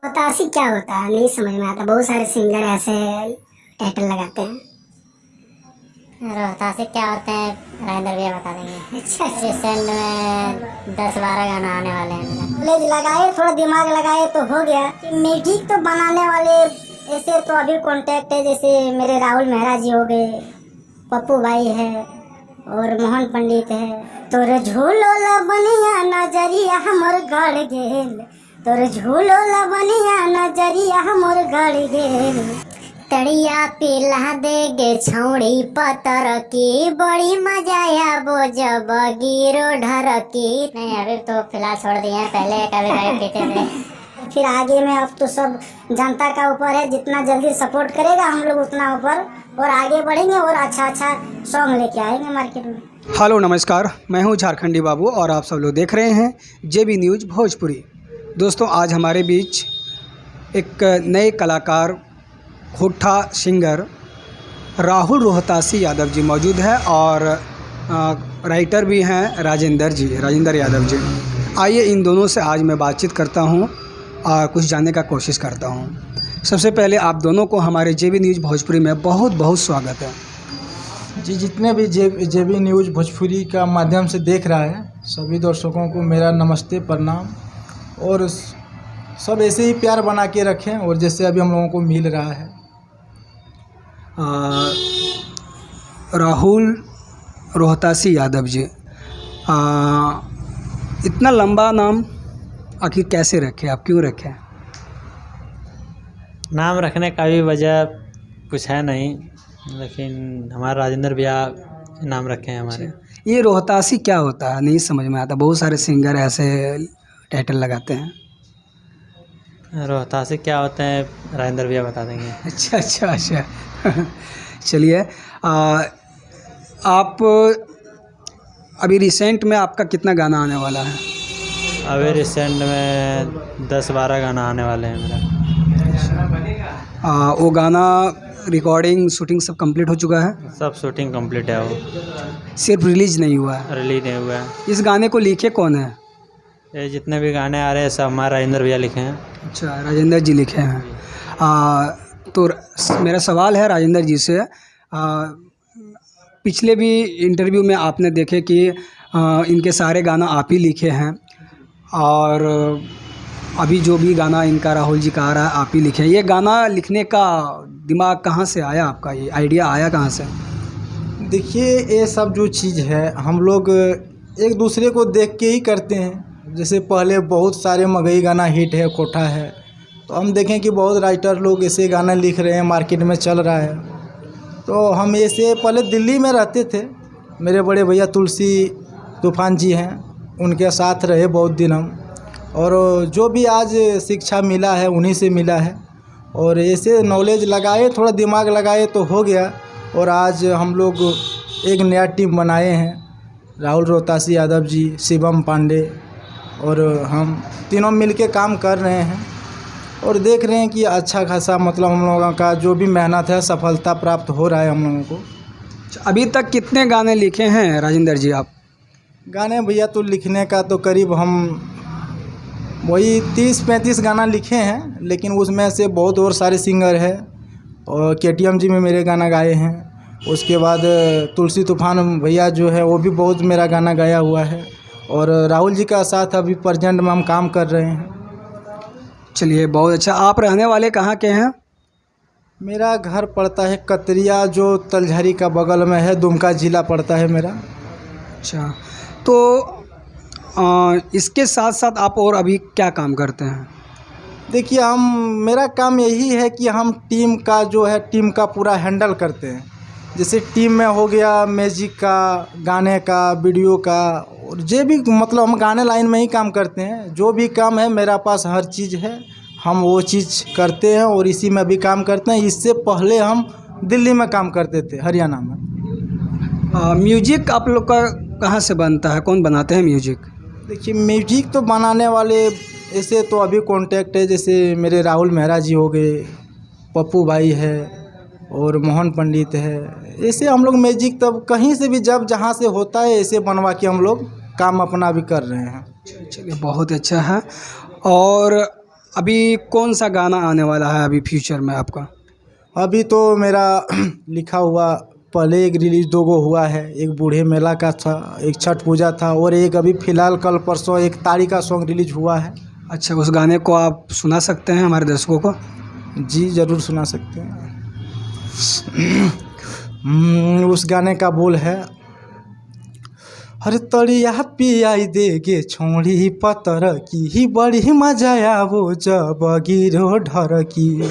रोहतासी क्या होता है नहीं समझ में आता। बहुत सारे सिंगर ऐसे टाइटल लगाते हैं। रोहतासी क्या होते हैं राजेंद्र भैया बता देंगे। अच्छा रिसेंट में 10-12 गाना आने वाले हैं मेरा। नॉलेज लगाए, थोड़ा दिमाग लगाए तो हो गया। म्यूजिक तो बनाने वाले ऐसे तो अभी कांटेक्ट है, जैसे मेरे राहुल मेहरा जी हो गए, पप्पू भाई है और मोहन पंडित है। तोरे झूलो लबनिया नजरिया हमर गड़ गेल, तोरे झूलो लबनिया नजरिया हमर गड़ गेल। तड़िया पिला देगे छौड़ी पतर की, बड़ी मजा आबो जब गिरो ढर की। नहीं अभी तो फिलहाल छोड़ दिए हैं, पहले कभी कभी पीते थे। फिर आगे में अब तो सब जनता का ऊपर है, जितना जल्दी सपोर्ट करेगा हम लोग उतना ऊपर और आगे बढ़ेंगे और अच्छा अच्छा सॉन्ग लेके आएंगे मार्केट में। हेलो नमस्कार, मैं हूं झारखंडी बाबू और आप सब लोग देख रहे हैं जेबी न्यूज़ भोजपुरी। दोस्तों आज हमारे बीच एक नए कलाकार खोटा सिंगर राहुल रोहतासी यादव जी मौजूद है और राइटर भी हैं राजेंद्र यादव जी। आइए इन दोनों से आज मैं बातचीत करता हूं और कुछ जानने का कोशिश करता हूं। सबसे पहले आप दोनों को हमारे जेबी न्यूज़ भोजपुरी में बहुत बहुत स्वागत है जी। जितने भी जेबी न्यूज़ भोजपुरी का माध्यम से देख रहा है सभी दर्शकों को मेरा नमस्ते प्रणाम, और सब ऐसे ही प्यार बना के रखें और जैसे अभी हम लोगों को मिल रहा है। राहुल रोहतासी यादव जी, इतना लंबा नाम आखिर कैसे रखे, आप क्यों रखे? नाम रखने का भी वजह कुछ है नहीं, लेकिन हमारा राजेंद्र भैया नाम रखे हैं हमारे। ये रोहतासी क्या होता है नहीं समझ में आता। बहुत सारे सिंगर ऐसे टाइटल लगाते हैं। रोहतासी क्या होते हैं राजेंद्र भैया बता देंगे। अच्छा चलिए, आप अभी रिसेंट में आपका कितना गाना आने वाला है? अभी रिसेंट में 10-12 गाना आने वाले हैं मेरा। वो गाना रिकॉर्डिंग शूटिंग सब कंप्लीट हो चुका है? सब शूटिंग कंप्लीट है, वो सिर्फ रिलीज नहीं हुआ है? रिलीज नहीं हुआ है। इस गाने को लिखे कौन है? ये जितने भी गाने आ रहे हैं सब हमारे राजेंद्र भैया लिखे हैं। अच्छा, राजेंद्र जी लिखे हैं। तो मेरा सवाल है राजेंद्र जी से, पिछले भी इंटरव्यू में आपने देखे कि इनके सारे गाना आप ही लिखे हैं और अभी जो भी गाना इनका राहुल जी का आ रहा है आप ही लिखे हैं। ये गाना लिखने का दिमाग कहाँ से आया आपका, ये आइडिया आया कहाँ से? देखिए ये सब जो चीज़ है हम लोग एक दूसरे को देख के ही करते हैं। जैसे पहले बहुत सारे मगही गाना हिट है, कोठा है, तो हम देखें कि बहुत राइटर लोग ऐसे गाना लिख रहे हैं, मार्केट में चल रहा है। तो हम ऐसे पहले दिल्ली में रहते थे, मेरे बड़े भैया तुलसी तूफान जी हैं, उनके साथ रहे बहुत दिन हम, और जो भी आज शिक्षा मिला है उन्हीं से मिला है। और ऐसे नॉलेज लगाए, थोड़ा दिमाग लगाए तो हो गया। और आज हम लोग एक नया टीम बनाए हैं, राहुल रोहतासी यादव जी, शिवम पांडे और हम तीनों मिलके काम कर रहे हैं और देख रहे हैं कि अच्छा खासा मतलब हम लोगों का जो भी मेहनत है सफलता प्राप्त हो रहा है हम लोगों को। अभी तक कितने गाने लिखे हैं राजेंद्र जी आप? गाने भैया तो लिखने का तो करीब हम वही 30-35 गाना लिखे हैं, लेकिन उसमें से बहुत और सारे सिंगर हैं और KTM जी में मेरे गाना गाए हैं। उसके बाद तुलसी तूफान भैया जो है वो भी बहुत मेरा गाना गाया हुआ है, और राहुल जी का साथ अभी प्रेजेंट में हम काम कर रहे हैं। चलिए बहुत अच्छा। आप रहने वाले कहाँ के हैं? मेरा घर पड़ता है कतरिया, जो तलझारी का बगल में है, दुमका ज़िला पड़ता है मेरा। अच्छा, तो इसके साथ साथ आप और अभी क्या काम करते हैं? देखिए मेरा काम यही है कि हम टीम का जो है टीम का पूरा हैंडल करते हैं। जैसे टीम में हो गया म्यूजिक का, गाने का, वीडियो का, और जो भी मतलब हम गाने लाइन में ही काम करते हैं। जो भी काम है मेरा पास हर चीज़ है, हम वो चीज़ करते हैं और इसी में भी काम करते हैं। इससे पहले हम दिल्ली में काम करते थे, हरियाणा में। म्यूजिक आप लोग का कहाँ से बनता है, कौन बनाते हैं म्यूजिक? देखिए म्यूजिक तो बनाने वाले ऐसे तो अभी कांटेक्ट है, जैसे मेरे राहुल मेहरा जी हो गए, पप्पू भाई है और मोहन पंडित है। ऐसे हम लोग म्यूजिक तब कहीं से भी जब जहाँ से होता है ऐसे बनवा के हम लोग काम अपना भी कर रहे हैं। चलिए बहुत अच्छा है। और अभी कौन सा गाना आने वाला है अभी फ्यूचर में आपका? अभी तो मेरा लिखा हुआ पहले एक रिलीज 2 गो हुआ है। एक बूढ़े मेला का था, एक छठ पूजा था, और एक अभी फ़िलहाल कल परसों एक ताड़ी का सॉन्ग रिलीज हुआ है। अच्छा, उस गाने को आप सुना सकते हैं हमारे दर्शकों को? जी ज़रूर सुना सकते हैं। उस गाने का बोल है, हर तड़िया पियाई देगे छोड़ी पतर की ही बड़ी मजा आवो जब गिरो ढर की,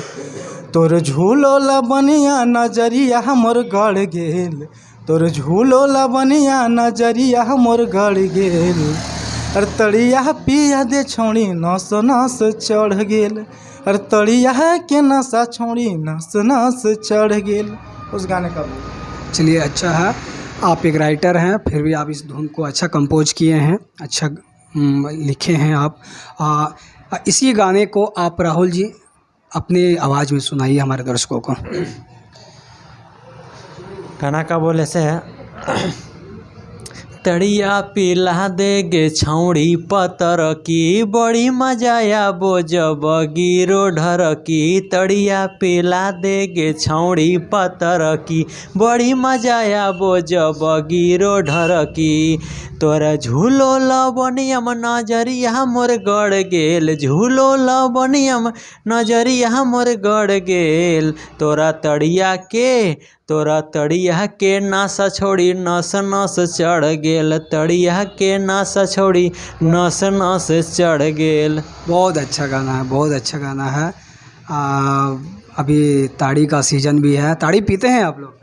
तोर झूलो लबनिया नजरिया मोर गड़ गेल, तोर झूलो लबनिया नजरिया मोर गड़ गेल, हर तड़िया पिया दे छोड़ी नस नस चढ़ गेल, हर तड़िया के नशा छोड़ी नस नस चढ़ गेल। उस गाने का बोल। चलिए, अच्छा है, आप एक राइटर हैं, फिर भी आप इस धुन को अच्छा कंपोज किए हैं, अच्छा लिखे हैं आप। इसी गाने को आप राहुल जी अपनी आवाज़ में सुनाइए हमारे दर्शकों को। गाना का बोल ऐसे है, तड़िया पिला देगे छौड़ी पतर की बड़ी मजा आबो जब गिरो ढर की, तड़िया पिला देगे छौड़ी पतर की बड़ी मजा आबो जब गिरो ढर की, तोरा झूलो लबनियम नजरिया मोर गड़ गेल, झूलो लबनियम नजरिया मोर गड़ गेल, तोरा तड़िया के नासा छोड़ी नस नस चढ़ गेल, तड़िया के नासा छोड़ी नस नस चढ़ गेल। बहुत अच्छा गाना है, बहुत अच्छा गाना है। अभी ताड़ी का सीज़न भी है। ताड़ी पीते हैं आप लोग?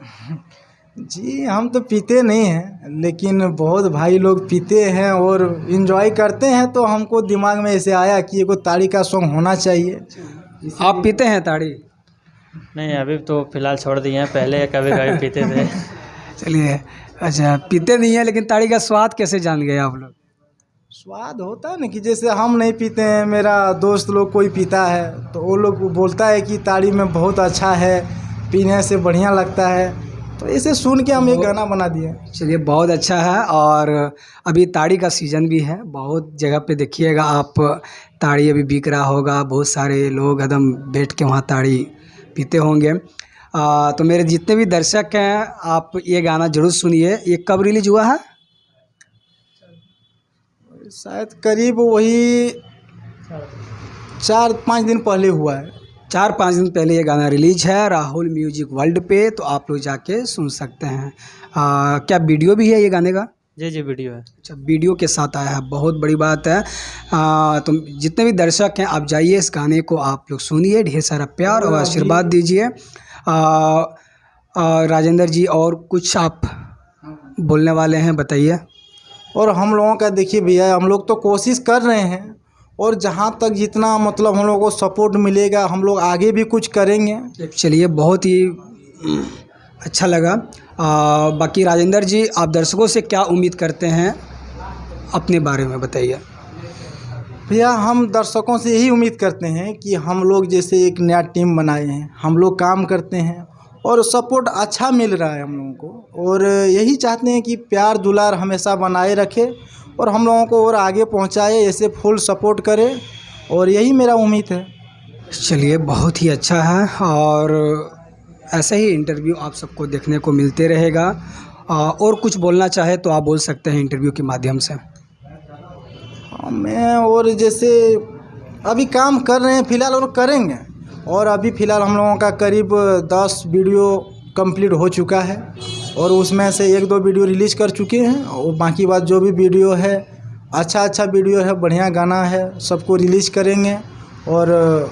जी हम तो पीते नहीं हैं, लेकिन बहुत भाई लोग पीते हैं और इन्जॉय करते हैं, तो हमको दिमाग में ऐसे आया कि एगो ताड़ी का सॉन्ग होना चाहिए। आप पीते हैं ताड़ी? नहीं, अभी तो फ़िलहाल छोड़ दिए हैं, पहले कभी कभी पीते थे। चलिए, अच्छा, पीते नहीं है, लेकिन ताड़ी का स्वाद कैसे जान गए आप लोग? स्वाद होता है ना कि जैसे हम नहीं पीते हैं, मेरा दोस्त लोग कोई पीता है तो वो लोग बोलता है कि ताड़ी में बहुत अच्छा है, पीने से बढ़िया लगता है, तो इसे सुन के हम एक गाना बना दिए। चलिए, बहुत अच्छा है। और अभी ताड़ी का सीज़न भी है, बहुत जगह पे देखिएगा आप, ताड़ी अभी बिक रहा होगा, बहुत सारे लोग एकदम बैठ के वहाँ ताड़ी पीते होंगे। तो मेरे जितने भी दर्शक हैं, आप ये गाना ज़रूर सुनिए। ये कब रिलीज हुआ है? शायद करीब वही 4-5 दिन पहले हुआ है। 4-5 दिन पहले ये गाना रिलीज है राहुल म्यूजिक वर्ल्ड पे, तो आप लोग जाके सुन सकते हैं। क्या वीडियो भी है ये गाने का? जी वीडियो है। अच्छा, वीडियो के साथ आया है, बहुत बड़ी बात है। तो जितने भी दर्शक हैं, आप जाइए, इस गाने को आप लोग सुनिए, ढेर सारा प्यार और आशीर्वाद दीजिए। राजेंद्र जी, और कुछ आप बोलने वाले हैं, बताइए। और हम लोगों का देखिए भैया, हम लोग तो कोशिश कर रहे हैं, और जहाँ तक जितना मतलब हम लोगों को सपोर्ट मिलेगा, हम लोग आगे भी कुछ करेंगे। चलिए, बहुत ही अच्छा लगा। बाकी राजेंद्र जी, आप दर्शकों से क्या उम्मीद करते हैं, अपने बारे में बताइए। भैया, हम दर्शकों से यही उम्मीद करते हैं कि हम लोग जैसे एक नया टीम बनाए हैं, हम लोग काम करते हैं और सपोर्ट अच्छा मिल रहा है हम लोगों को, और यही चाहते हैं कि प्यार दुलार हमेशा बनाए रखे और हम लोगों को और आगे पहुंचाए, ऐसे फुल सपोर्ट करे, और यही मेरा उम्मीद है। चलिए, बहुत ही अच्छा है, और ऐसे ही इंटरव्यू आप सबको देखने को मिलते रहेगा। और कुछ बोलना चाहे तो आप बोल सकते हैं इंटरव्यू के माध्यम से। मैं और जैसे अभी काम कर रहे हैं फ़िलहाल, और करेंगे, और अभी फ़िलहाल हम लोगों का करीब 10 वीडियो कंप्लीट हो चुका है, और उसमें से 1-2 वीडियो रिलीज़ कर चुके हैं, और बाकी बात जो भी वीडियो है अच्छा वीडियो है, बढ़िया गाना है, सबको रिलीज़ करेंगे। और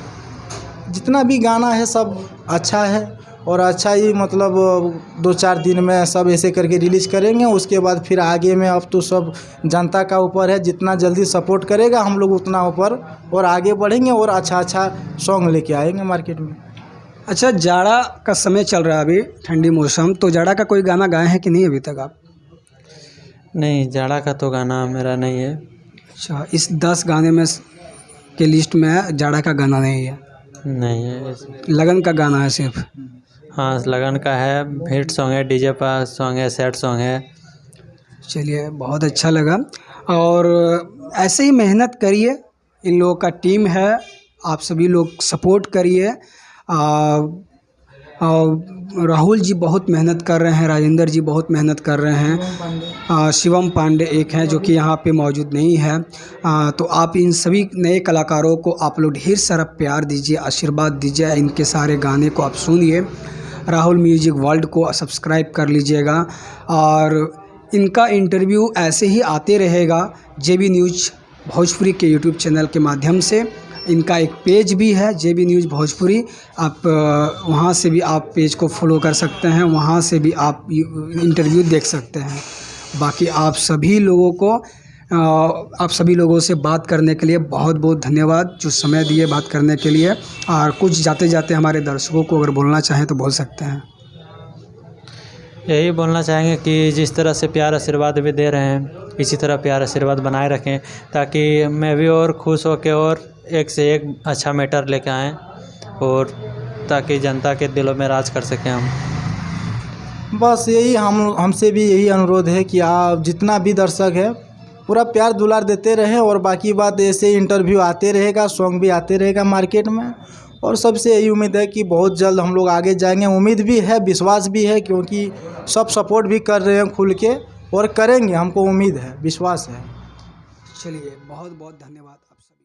जितना भी गाना है सब अच्छा है, और अच्छा ही मतलब 2-4 दिन में सब ऐसे करके रिलीज़ करेंगे। उसके बाद फिर आगे में अब तो सब जनता का ऊपर है, जितना जल्दी सपोर्ट करेगा हम लोग उतना ऊपर और आगे बढ़ेंगे, और अच्छा सॉन्ग लेके आएंगे मार्केट में। अच्छा, जाड़ा का समय चल रहा है अभी, ठंडी मौसम, तो जाड़ा का कोई गाना गाए हैं कि नहीं अभी तक आप? नहीं, जाड़ा का तो गाना मेरा नहीं है। अच्छा, इस 10 गाने में के लिस्ट में जाड़ा का गाना नहीं है? नहीं है। लगन का गाना है सिर्फ? हाँ, लगन का है, हिट सॉन्ग है, डीजे पर सॉन्ग है, सैड सॉन्ग है। चलिए, बहुत अच्छा लगा, और ऐसे ही मेहनत करिए। इन लोगों का टीम है, आप सभी लोग सपोर्ट करिए। राहुल जी बहुत मेहनत कर रहे हैं, राजेंद्र जी बहुत मेहनत कर रहे हैं, शिवम पांडे एक हैं जो कि यहाँ पे मौजूद नहीं है। तो आप इन सभी नए कलाकारों को आप लोग ढेर सारा प्यार दीजिए, आशीर्वाद दीजिए, इनके सारे गाने को आप सुनिए। राहुल म्यूजिक वर्ल्ड को सब्सक्राइब कर लीजिएगा और इनका इंटरव्यू ऐसे ही आते रहेगा JB न्यूज़ भोजपुरी के यूट्यूब चैनल के माध्यम से। इनका एक पेज भी है JB न्यूज़ भोजपुरी, आप वहाँ से भी आप पेज को फॉलो कर सकते हैं, वहाँ से भी आप इंटरव्यू देख सकते हैं। बाकी आप सभी लोगों से बात करने के लिए बहुत बहुत धन्यवाद, जो समय दिए बात करने के लिए। और कुछ जाते जाते हमारे दर्शकों को अगर बोलना चाहें तो बोल सकते हैं। यही बोलना चाहेंगे कि जिस तरह से प्यार आशीर्वाद भी दे रहे हैं, इसी तरह प्यार आशीर्वाद बनाए रखें, ताकि मैं भी और खुश होकर और एक से एक अच्छा मैटर लेके आएँ, और ताकि जनता के दिलों में राज कर सकें हम। बस यही हमसे भी यही अनुरोध है कि आप जितना भी दर्शक है पूरा प्यार दुलार देते रहें, और बाकी बात ऐसे इंटरव्यू आते रहेगा, सॉन्ग भी आते रहेगा मार्केट में। और सबसे यही उम्मीद है कि बहुत जल्द हम लोग आगे जाएंगे। उम्मीद भी है, विश्वास भी है, क्योंकि सब सपोर्ट भी कर रहे हैं खुल के, और करेंगे, हमको उम्मीद है, विश्वास है। चलिए बहुत बहुत धन्यवाद आप सब।